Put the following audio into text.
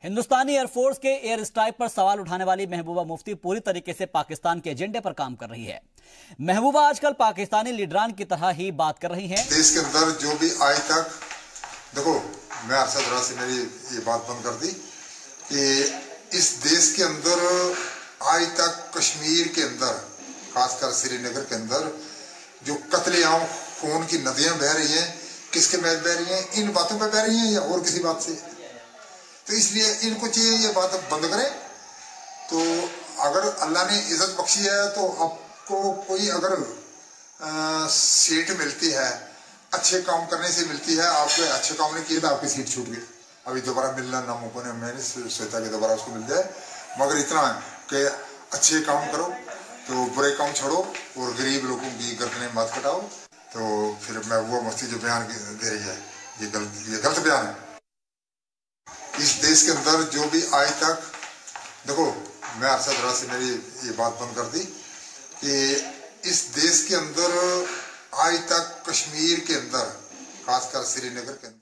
हिंदुस्तानी air force के air strike पर सवाल उठाने वाली महबूबा मुफ्ती पूरी तरीके से पाकिस्तान के एजेंडे पर काम कर रही है। महबूबा आजकल पाकिस्तानी लीडरान की तरह ही बात कर रही हैं। देश के अंदर जो भी आज तक देखो, मैं अरशद से मेरी ये बात बंद कर दी कि इस देश के अंदर आज तक कश्मीर के अंदर, खासकर श्रीनगर के अंदर जो कत्लेआम खून की नदियां बह रही हैं, किसके महज बह रही हैं? इन बातों पर बह रही हैं या और किसी बात से? तो इसलिए इनको चाहिए ये बात बंद करें। तो अगर अल्लाह ने इज्जत बख्शी है तो आपको कोई अगर सीट मिलती है, अच्छे काम करने से मिलती है, आपके अच्छे काम नहीं किए तो आपकी सीट छूट गई, अभी दोबारा मिलना नामुमकिन है। मैंने सोचा कि दोबारा उसको मिल जाए, मगर इतना है कि अच्छे काम करो तो बुरे काम छोड़ो और गरीब लोगों की गर्दनें मत कटाओ। तो फिर महबूबा मुफ्ती जो बयान दे रही है ये गलत बयान है। इस देश के अंदर जो भी आज तक देखो, मैं अरशद से मेरी ये बात बंद कर दी कि इस देश के अंदर आज तक कश्मीर के अंदर, खासकर श्रीनगर के अंदर